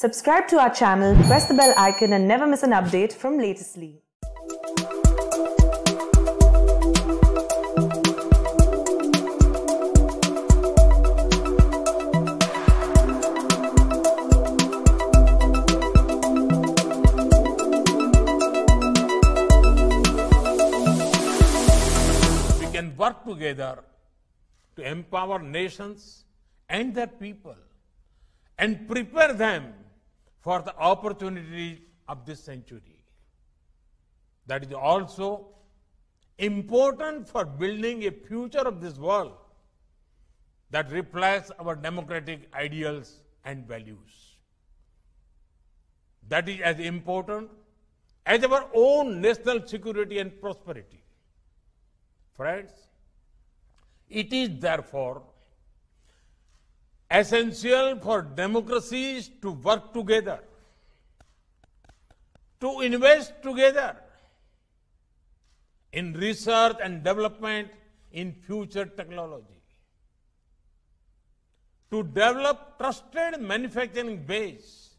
Subscribe to our channel, press the bell icon and never miss an update from Latestly. We can work together to empower nations and their people and prepare them for the opportunities of this century. That is also important for building a future of this world that reflects our democratic ideals and values. That is as important as our own national security and prosperity. Friends, it is therefore essential for democracies to work together, to invest together in research and development in future technology, to develop trusted manufacturing base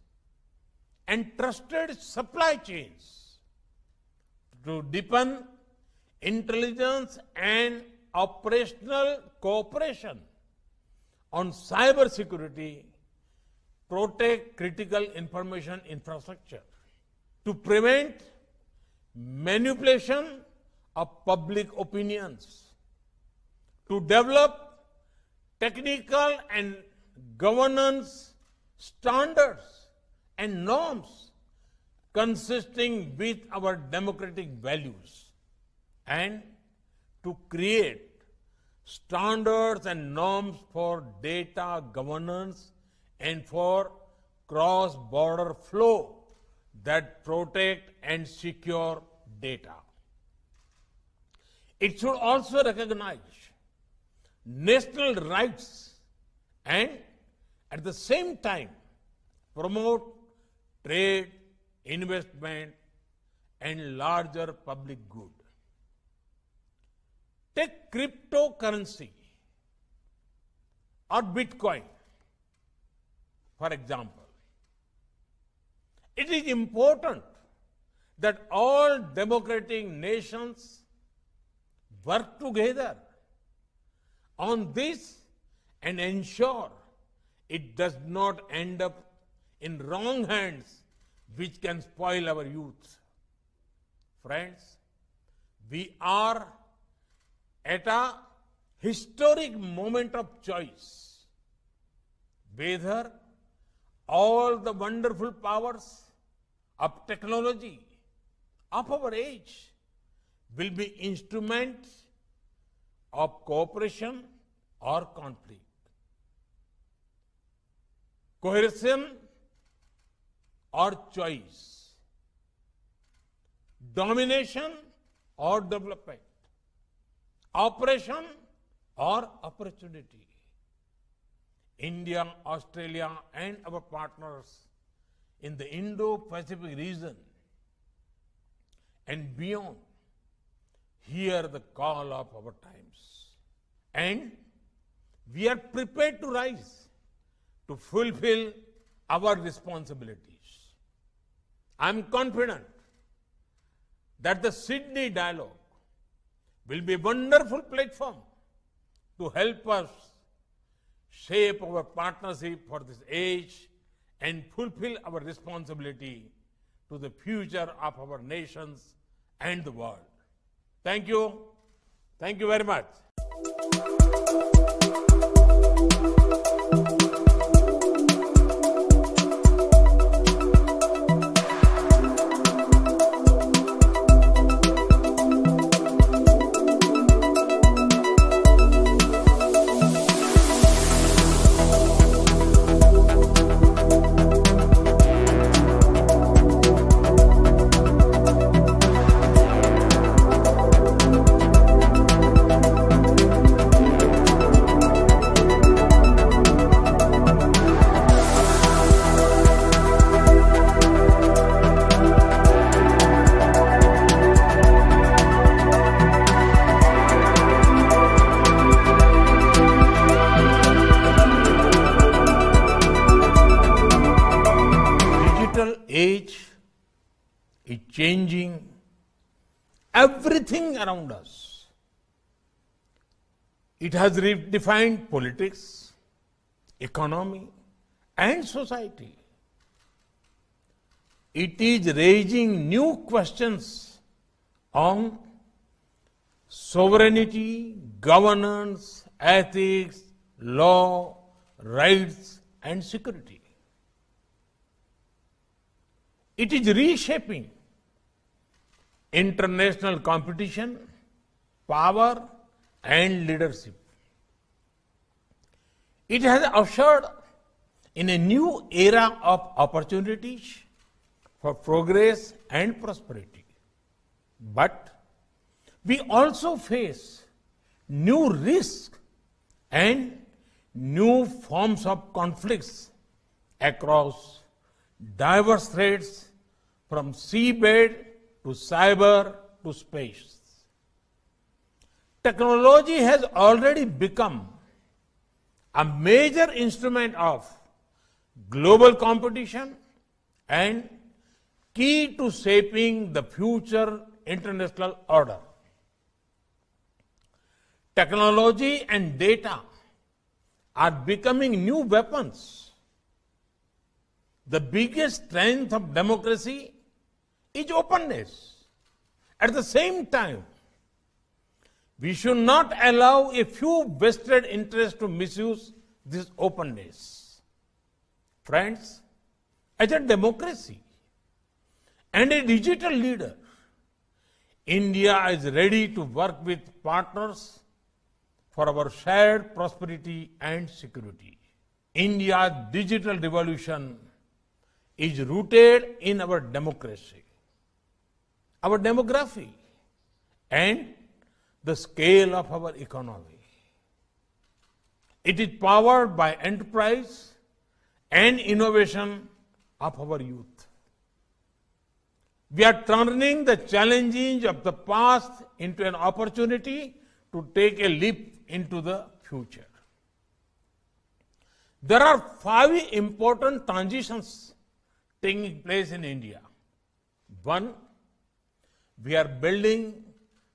and trusted supply chains, to deepen intelligence and operational cooperation on cyber security, protect critical information infrastructure, to prevent manipulation of public opinions, to develop technical and governance standards and norms consisting with our democratic values, and to create standards and norms for data governance and for cross-border flow that protect and secure data. It should also recognize national rights and at the same time promote trade, investment, and larger public good. Take cryptocurrency or Bitcoin, for example. It is important that all democratic nations work together on this and ensure it does not end up in wrong hands which can spoil our youth. Friends, we are at a historic moment of choice, whether all the wonderful powers of technology of our age will be instruments of cooperation or conflict, coercion or choice, domination or development, operation or opportunity. India, Australia, and our partners in the Indo-Pacific region and beyond hear the call of our times. And we are prepared to rise to fulfill our responsibilities. I am confident that the Sydney Dialogue will be a wonderful platform to help us shape our partnership for this age and fulfill our responsibility to the future of our nations and the world. Thank you. Thank you very much. age is changing everything around us. It has redefined politics, economy, and society. It is raising new questions on sovereignty, governance, ethics, law, rights, and security. It is reshaping international competition, power, and leadership. It has ushered in a new era of opportunities for progress and prosperity. But we also face new risks and new forms of conflicts across diverse threats from seabed to cyber to space. Technology has already become a major instrument of global competition and key to shaping the future international order. Technology and data are becoming new weapons. The biggest strength of democracy is openness. At the same time, we should not allow a few vested interests to misuse this openness. Friends, as a democracy and a digital leader, India is ready to work with partners for our shared prosperity and security. India's digital revolution is rooted in our democracy, our demography, and the scale of our economy. It is powered by enterprise and innovation of our youth. We are turning the challenges of the past into an opportunity to take a leap into the future. There are 5 important transitions taking place in India. 1, we are building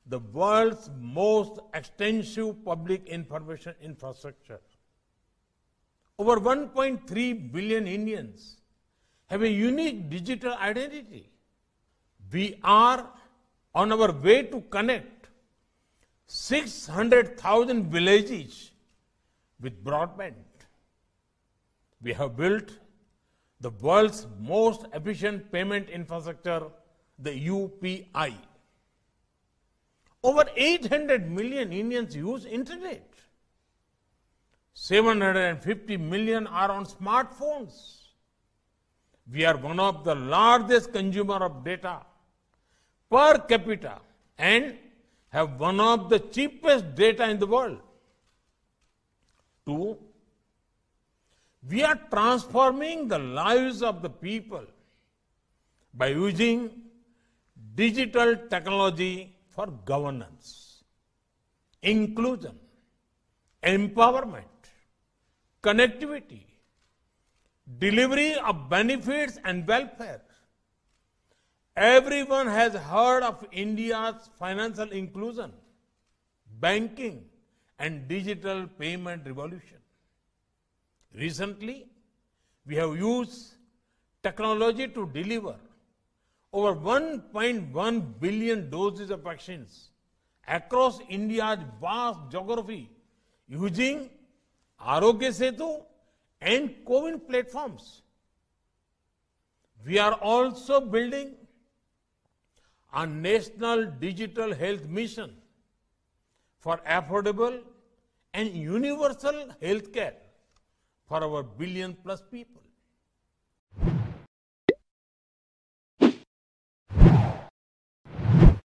the world's most extensive public information infrastructure. Over 1.3 billion Indians have a unique digital identity. We are on our way to connect 600,000 villages with broadband. We have built the world's most efficient payment infrastructure, the UPI. Over 800 million Indians use internet. 750 million are on smartphones. We are one of the largest consumer of data per capita and have one of the cheapest data in the world. 2, we are transforming the lives of the people by using digital technology for governance, inclusion, empowerment, connectivity, delivery of benefits and welfare. Everyone has heard of India's financial inclusion, banking, and digital payment revolution. Recently, we have used technology to deliver over 1.1 billion doses of vaccines across India's vast geography using Arogya Setu and CoWIN platforms. We are also building a national digital health mission for affordable and universal healthcare for our billion-plus people.